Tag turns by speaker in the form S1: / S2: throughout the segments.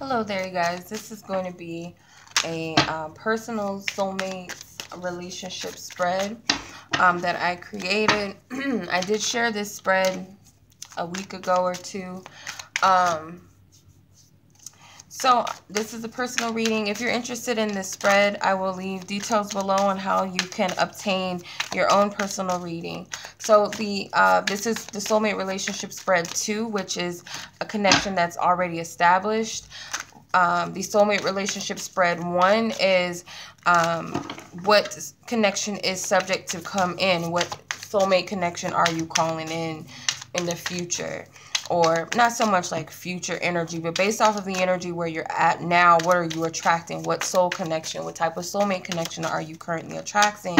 S1: Hello there, you guys. This is going to be a personal soulmate relationship spread that I created. I did share this spread a week ago or two. So this is a personal reading. If you're interested in this spread, I will leave details below on how you can obtain your own personal reading. So this is the soulmate relationship spread 2, which is a connection that's already established. The soulmate relationship spread 1 is what connection is subject to come in. What soulmate connection are you calling in the future? Or not so much like future energy, but based off of the energy where you're at now, what are you attracting? What soul connection, what type of soulmate connection are you currently attracting?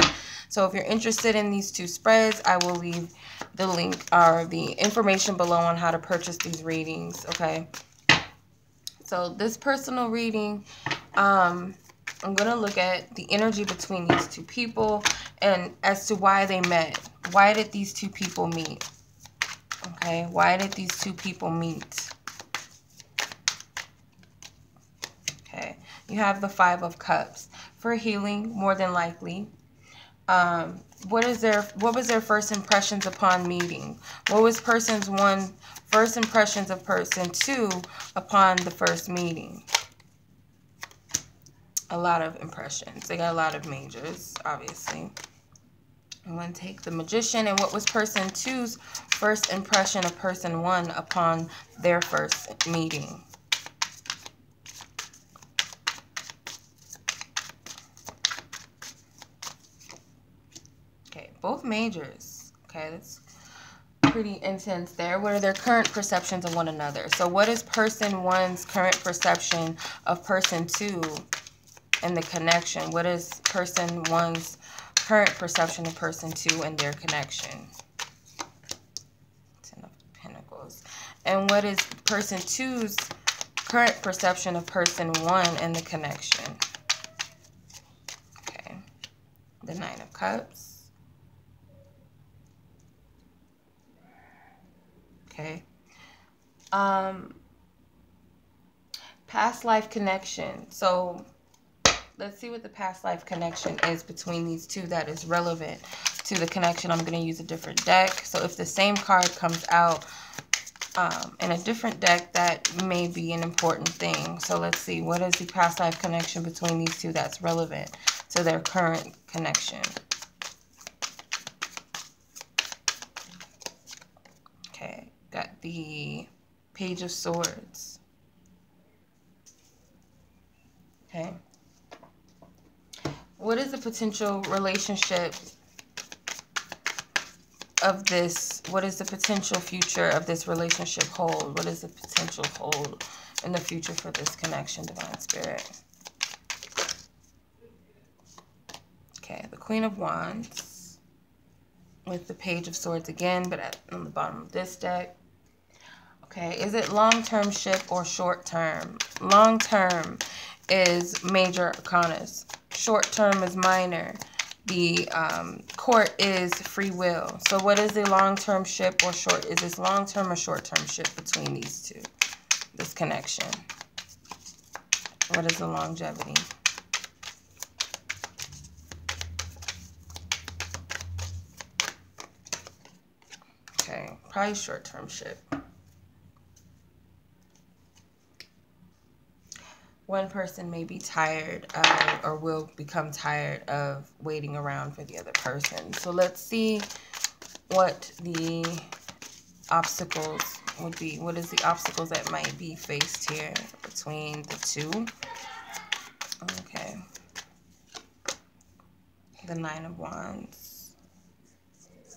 S1: So if you're interested in these two spreads, I will leave the link or the information below on how to purchase these readings, okay? So this personal reading, I'm going to look at the energy between these two people and as to why they met. Why did these two people meet? Okay, why did these two people meet? Okay, you have the 5 of Cups. For healing, more than likely. What was their first impressions upon meeting? What was person's 1 first impressions of person 2 upon the first meeting? A lot of impressions. They got a lot of majors, obviously. I'm going to take the Magician. And what was person 2's first impression of person 1 upon their first meeting? Okay, both majors. Okay, that's pretty intense there. What are their current perceptions of one another? So what is person 1's current perception of person 2 and the connection? What is person 1's current perception of person 2 and their connection? 10 of Pentacles. And what is person 2's current perception of person 1 and the connection? Okay. The 9 of Cups. Okay. Past life connection. So let's see what the past life connection is between these two that is relevant to the connection. I'm going to use a different deck. So if the same card comes out in a different deck, that may be an important thing. So let's see. What is the past life connection between these two that's relevant to their current connection? Okay. Got the Page of Swords. Okay. What is the potential relationship of this? What is the potential future of this relationship hold? What is the potential hold in the future for this connection, Divine Spirit? Okay, the Queen of Wands with the Page of Swords again, but on the bottom of this deck. Okay, is it long-term ship or short-term? Long-term is Major Arcanas. Short-term is minor. The court is free will. So what is the long-term ship or short? Is this long-term or short-term ship between these two? This connection. What is the longevity? Okay, probably short-term ship. One person may be tired of, or will become tired of waiting around for the other person. So let's see what the obstacles would be. What is the obstacles that might be faced here between the two? Okay. The 9 of Wands.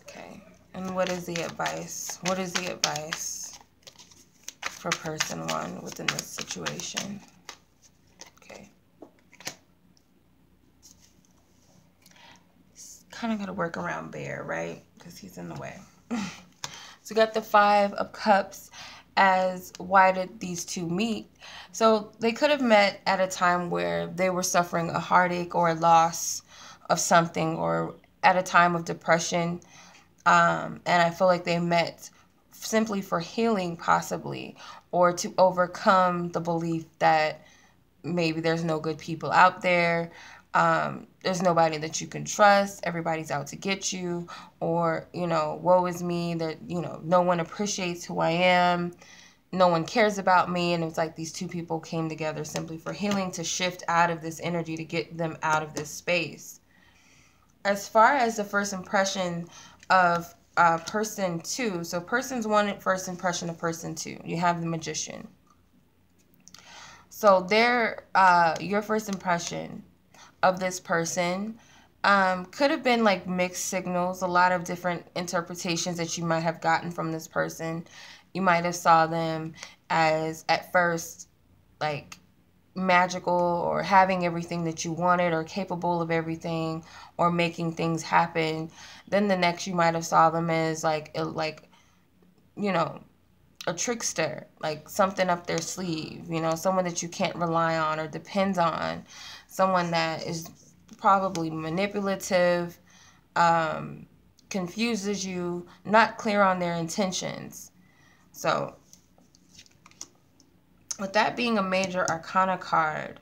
S1: Okay. And what is the advice? What is the advice for person 1 within this situation? Kind of got to work around Bear, right? Because he's in the way. So we got the 5 of Cups as why did these two meet? So they could have met at a time where they were suffering a heartache or a loss of something, or at a time of depression. And I feel like they met simply for healing, possibly, or to overcome the belief that maybe there's no good people out there. There's nobody that you can trust. Everybody's out to get you, or, you know, woe is me, that, you know, no one appreciates who I am. No one cares about me. And it's like these two people came together simply for healing, to shift out of this energy, to get them out of this space. As far as the first impression of person 2, so person's 1, first impression of person 2, you have the Magician. So your first impression of this person could have been like mixed signals, a lot of different interpretations that you might have gotten from this person. You might have saw them as, at first, like magical, or having everything that you wanted, or capable of everything, or making things happen. Then the next, you might have saw them as like you know, a trickster, like something up their sleeve, you know, someone that you can't rely on or depend on, someone that is probably manipulative, confuses you, not clear on their intentions. So with that being a Major Arcana card,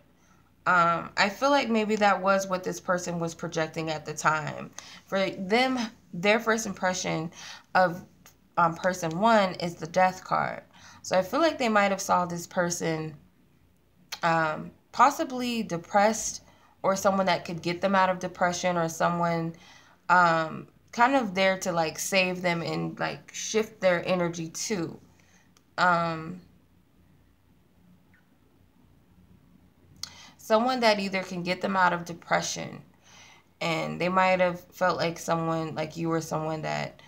S1: I feel like maybe that was what this person was projecting at the time. For them, their first impression of person 1 is the Death card. So I feel like they might have saw this person possibly depressed, or someone that could get them out of depression, or someone kind of there to like save them and like shift their energy too. Someone that either can get them out of depression, and they might have felt like someone like you, or someone that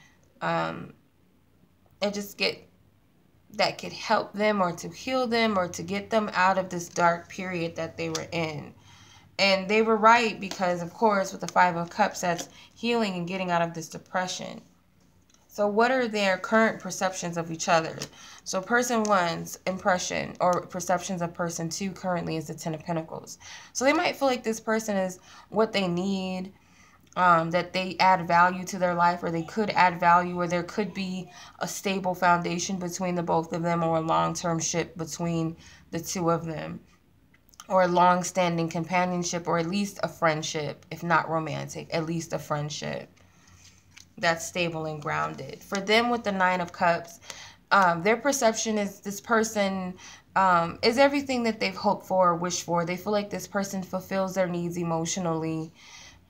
S1: that could help them, or to heal them, or to get them out of this dark period that they were in. And they were right, because of course with the 5 of Cups, that's healing and getting out of this depression. So what are their current perceptions of each other? So person 1's impression or perceptions of person 2 currently is the 10 of Pentacles. So they might feel like this person is what they need, that they add value to their life, or they could add value, or there could be a stable foundation between the both of them, or a long-term ship between the two of them, or a long-standing companionship, or at least a friendship, if not romantic, at least a friendship that's stable and grounded. For them with the 9 of Cups, their perception is this person is everything that they've hoped for or wished for. They feel like this person fulfills their needs emotionally,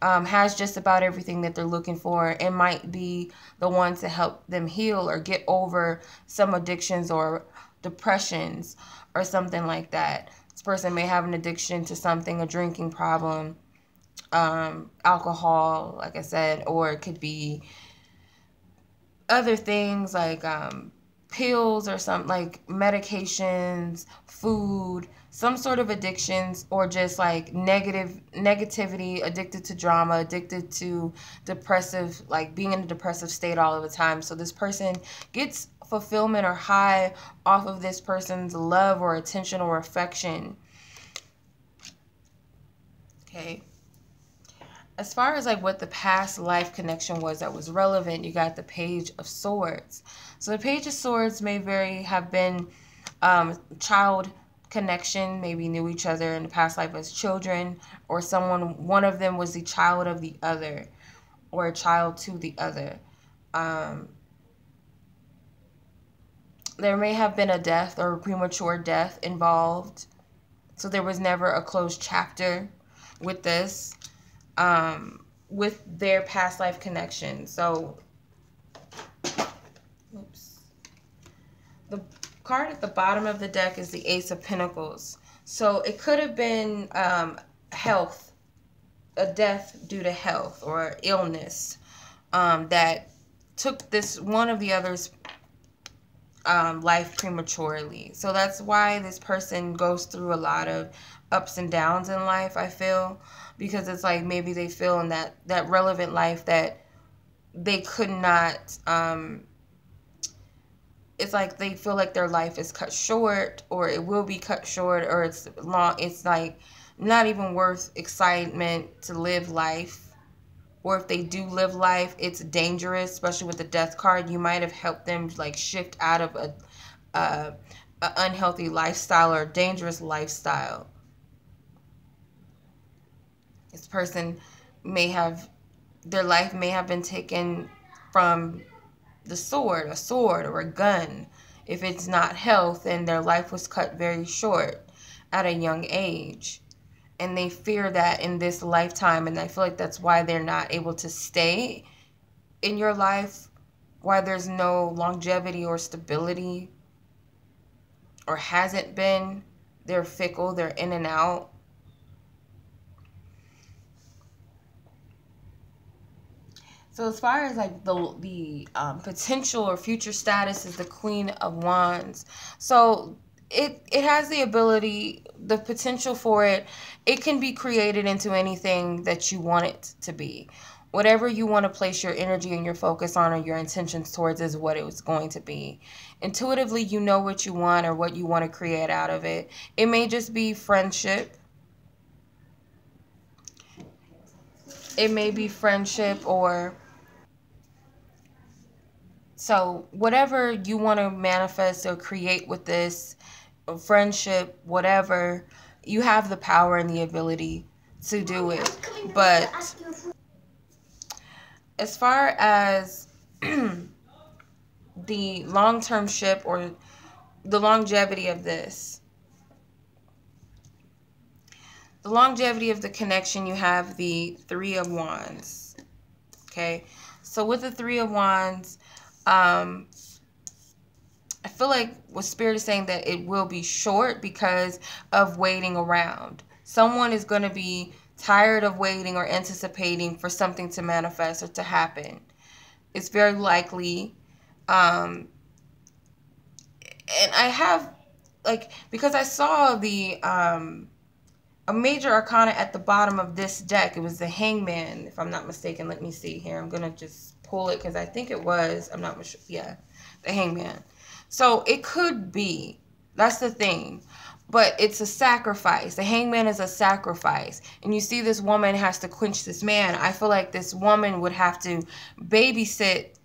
S1: has just about everything that they're looking for, and might be the one to help them heal or get over some addictions or depressions or something like that. This person may have an addiction to something, a drinking problem, alcohol, like I said, or it could be other things like pills, or something like medications, food, some sort of addictions, or just like negativity, addicted to drama, addicted to depressive, like being in a depressive state all of the time. So this person gets fulfillment or high off of this person's love or attention or affection. Okay. As far as like what the past life connection was that was relevant, you got the Page of Swords. So the Page of Swords may have been child connection, maybe knew each other in the past life as children, or one of them was the child of the other, or a child to the other. There may have been a death or a premature death involved. So there was never a closed chapter with this. With their past life connection. So, oops. The card at the bottom of the deck is the Ace of Pentacles. So it could have been health, a death due to health or illness that took this one of the other's life prematurely. So that's why this person goes through a lot of ups and downs in life, I feel, because it's like maybe they feel in that relevant life that they could not, it's like they feel like their life is cut short, or it will be cut short, or it's long, it's like not even worth excitement to live life, or if they do live life, it's dangerous, especially with the Death card. You might have helped them like shift out of a unhealthy lifestyle or a dangerous lifestyle. This person may have, their life may have been taken from the sword, a sword or a gun. If it's not health, and their life was cut very short at a young age. And they fear that in this lifetime, and I feel like that's why they're not able to stay in your life, why there's no longevity or stability, or hasn't been. They're fickle, they're in and out. So as far as like the potential or future status is the Queen of Wands. So it has the ability, the potential for it. It can be created into anything that you want it to be. Whatever you want to place your energy and your focus on, or your intentions towards, is what it was going to be. Intuitively, you know what you want or what you want to create out of it. It may just be friendship. It may be friendship, or so whatever you want to manifest or create with this, friendship, whatever, you have the power and the ability to do it. But as far as the long-term ship or the longevity of this, the longevity of the connection, you have the Three of Wands. Okay, so with the Three of Wands, I feel like what Spirit is saying that it will be short because of waiting around. Someone is going to be tired of waiting or anticipating for something to manifest or to happen. It's very likely. And I have, like, because I saw the a Major Arcana at the bottom of this deck. It was the Hangman, if I'm not mistaken. Let me see here. I'm going to just pull it because I think it was, I'm not sure. Yeah, the Hangman. So it could be, that's the thing, but it's a sacrifice. The Hangman is a sacrifice. And you see this woman has to quench this man. I feel like this woman would have to babysit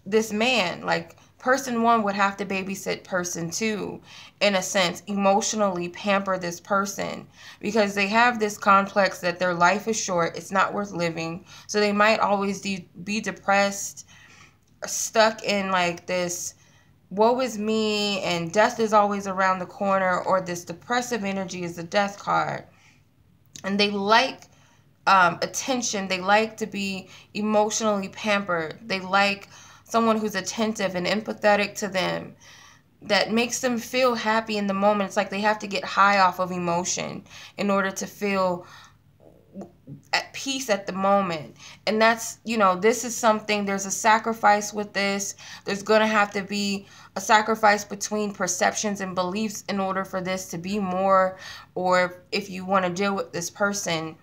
S1: this man. Like, person one would have to babysit person two, in a sense, emotionally pamper this person, because they have this complex that their life is short, it's not worth living. So they might always be depressed, stuck in like this woe is me and death is always around the corner, or this depressive energy is the Death card. And they like attention. They like to be emotionally pampered. They like someone who's attentive and empathetic to them, that makes them feel happy in the moment. It's like they have to get high off of emotion in order to feel at peace at the moment. And that's, you know, this is something, there's a sacrifice with this. There's going to have to be a sacrifice between perceptions and beliefs in order for this to be more, or if you want to deal with this person.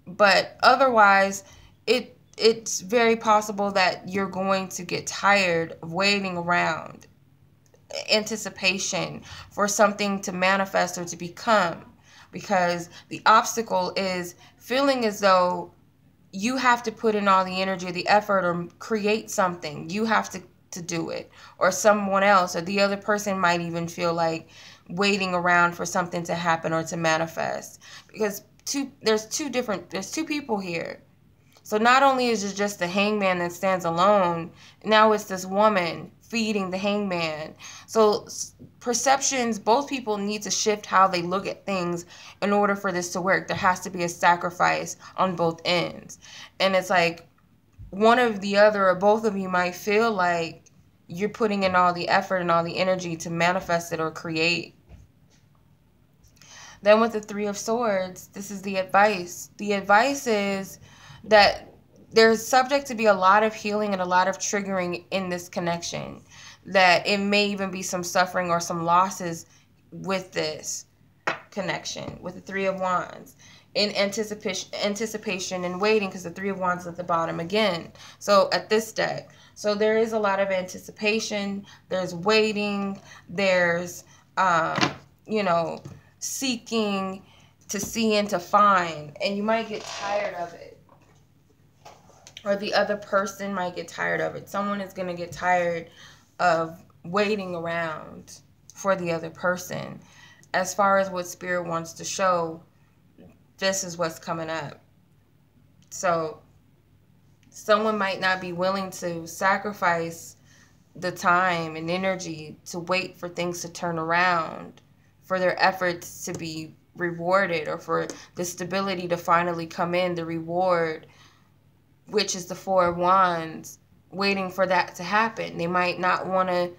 S1: But otherwise, it's very possible that you're going to get tired of waiting around, anticipation for something to manifest or to become, because the obstacle is feeling as though you have to put in all the energy, the effort, or create something. You have to do it, or someone else, or the other person might even feel like waiting around for something to happen or to manifest, because there's two people here. So not only is it just the Hangman that stands alone, now it's this woman feeding the Hangman. So perceptions, both people need to shift how they look at things in order for this to work. There has to be a sacrifice on both ends. And it's like one or the other, or both of you might feel like you're putting in all the effort and all the energy to manifest it or create. Then with the Three of Swords, this is the advice. The advice is that there's subject to be a lot of healing and a lot of triggering in this connection. That it may even be some suffering or some losses with this connection, with the Three of Wands. In anticipation and waiting, because the Three of Wands is at the bottom again. So at this deck. So there is a lot of anticipation. There's waiting. There's, you know, seeking to see and to find. And you might get tired of it. or the other person might get tired of it. Someone is going to get tired of waiting around for the other person. As far as what Spirit wants to show, this is what's coming up. So someone might not be willing to sacrifice the time and energy to wait for things to turn around, for their efforts to be rewarded, or for the stability to finally come in, the reward, which is the Four of Wands, waiting for that to happen. They might not want to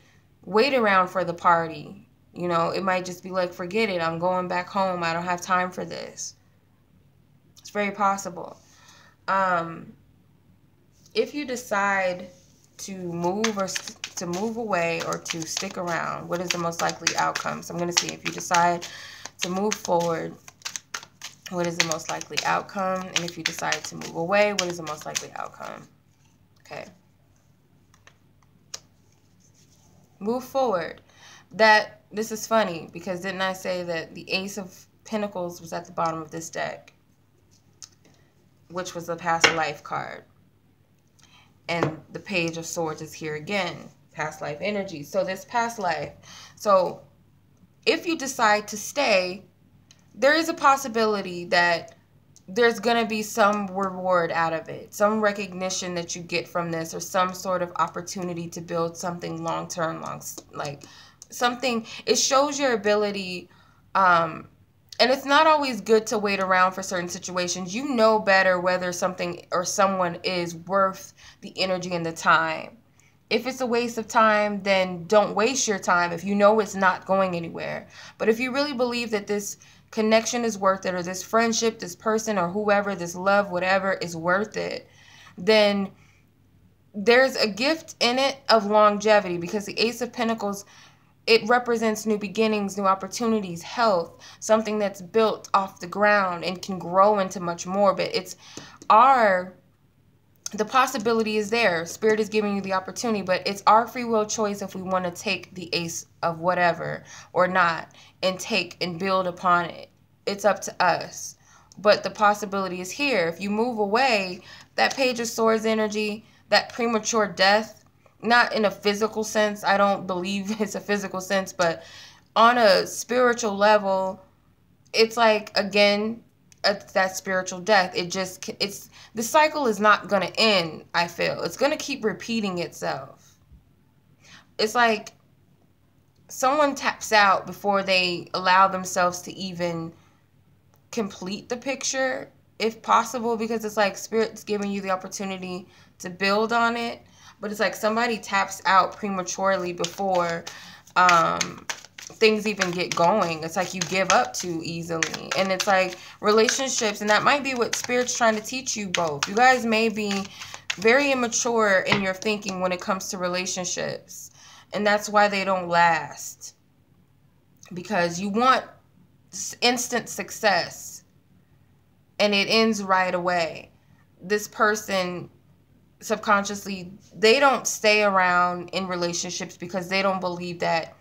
S1: wait around for the party. You know, it might just be like, forget it, I'm going back home, I don't have time for this. It's very possible. If you decide to move, or to move away, or to stick around, what is the most likely outcome? So I'm going to see, if you decide to move forward, what is the most likely outcome? And if you decide to move away, what is the most likely outcome? Okay. Move forward. This is funny, because didn't I say that the Ace of Pentacles was at the bottom of this deck, which was the past life card? And the Page of Swords is here again, past life energy. So this past life. So if you decide to stay, there is a possibility that there's going to be some reward out of it, some recognition that you get from this, or some sort of opportunity to build something long-term, like something. It shows your ability, and it's not always good to wait around for certain situations. You know better whether something or someone is worth the energy and the time. If it's a waste of time, then don't waste your time if you know it's not going anywhere. But if you really believe that this connection is worth it, or this friendship, this person, or whoever, this love, whatever, is worth it, then there's a gift in it of longevity, because the Ace of Pentacles, it represents new beginnings, new opportunities, health, something that's built off the ground and can grow into much more. But the possibility is there. Spirit is giving you the opportunity, but it's our free will choice if we want to take the ace of whatever or not, and take and build upon it. It's up to us. But the possibility is here. If you move away, that Page of Swords energy, that premature death, not in a physical sense, I don't believe it's a physical sense, but on a spiritual level, it's like, again, that spiritual death. The cycle is not going to end, I feel. It's going to keep repeating itself. It's like someone taps out before they allow themselves to even complete the picture, if possible, because it's like Spirit's giving you the opportunity to build on it. But it's like somebody taps out prematurely before things even get going. It's like you give up too easily. And it's like relationships, and that might be what Spirit's trying to teach you both. You guys may be very immature in your thinking when it comes to relationships. And that's why they don't last. Because you want instant success, and it ends right away. This person, subconsciously, they don't stay around in relationships because they don't believe that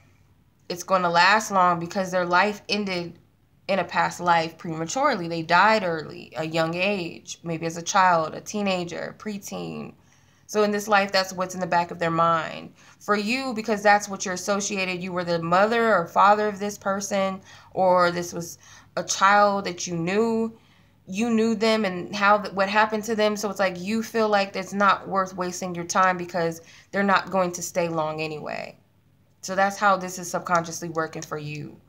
S1: it's going to last long, because their life ended in a past life prematurely. They died early, a young age, maybe as a child, a teenager, preteen. So in this life, that's what's in the back of their mind. For you, because that's what you're associated, you were the mother or father of this person, or this was a child that you knew them and what happened to them. So it's like you feel like it's not worth wasting your time because they're not going to stay long anyway. So that's how this is subconsciously working for you.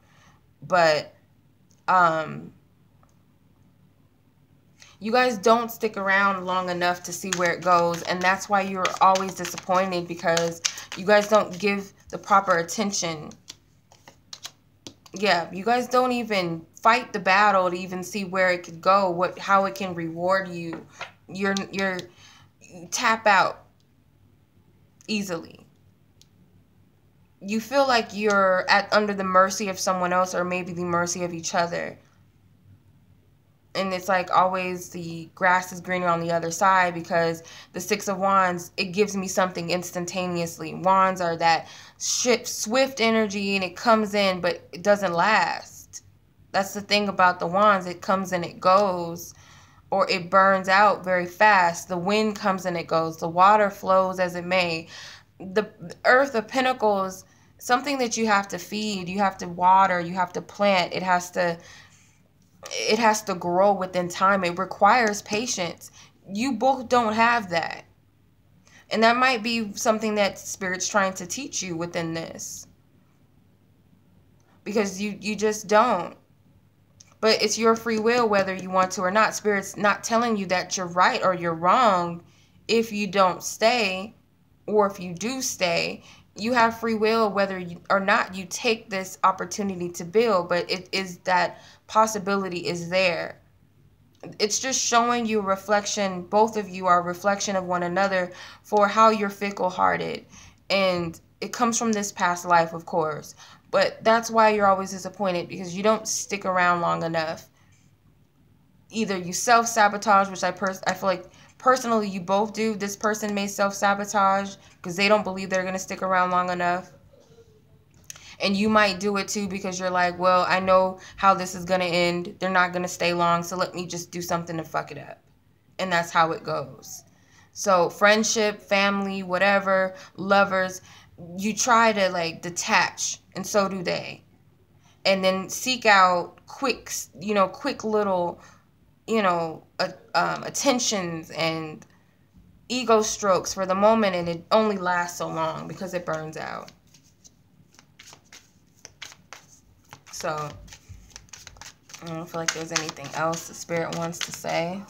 S1: But you guys don't stick around long enough to see where it goes, and that's why you're always disappointed, because you guys don't give the proper attention. Yeah, you guys don't even fight the battle to even see where it could go, how it can reward you. You tap out easily. You feel like you're under the mercy of someone else, or maybe the mercy of each other. And it's like always the grass is greener on the other side, because the Six of Wands, it gives me something instantaneously. Wands are that swift energy, and it comes in, but it doesn't last. That's the thing about the Wands. It comes and it goes. or it burns out very fast. The wind comes and it goes. The water flows as it may. The Earth of Pentacles, something that you have to feed, you have to water, you have to plant. It has to grow within time. It requires patience. You both don't have that. And that might be something that Spirit's trying to teach you within this. Because you just don't. But it's your free will whether you want to or not. Spirit's not telling you that you're right or you're wrong if you don't stay, or if you do stay. You have free will whether you or not you take this opportunity to build, but it is that possibility is there. It's just showing you a reflection. Both of you are a reflection of one another for how you're fickle-hearted. And it comes from this past life, of course. But that's why you're always disappointed, because you don't stick around long enough. Either you self-sabotage, which I feel like personally you both do. This person may self-sabotage because they don't believe they're going to stick around long enough. And you might do it too because you're like, well, I know how this is going to end. They're not going to stay long, so let me just do something to fuck it up. And that's how it goes. So friendship, family, whatever, lovers, you try to like detach, and so do they. And then seek out quick little, attentions and ego strokes for the moment, and it only lasts so long because it burns out. So I don't feel like there's anything else the Spirit wants to say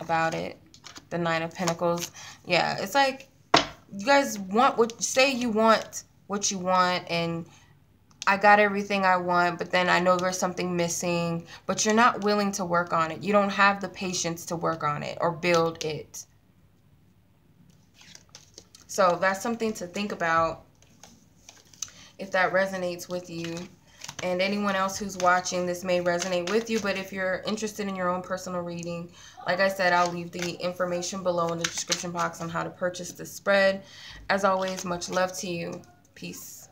S1: about it. The Nine of Pentacles. Yeah, it's like you guys say you want what you want, and I got everything I want, but then I know there's something missing, but you're not willing to work on it. You don't have the patience to work on it or build it. So that's something to think about if that resonates with you. And anyone else who's watching, this may resonate with you, but if you're interested in your own personal reading, like I said, I'll leave the information below in the description box on how to purchase the spread. As always, much love to you. Peace.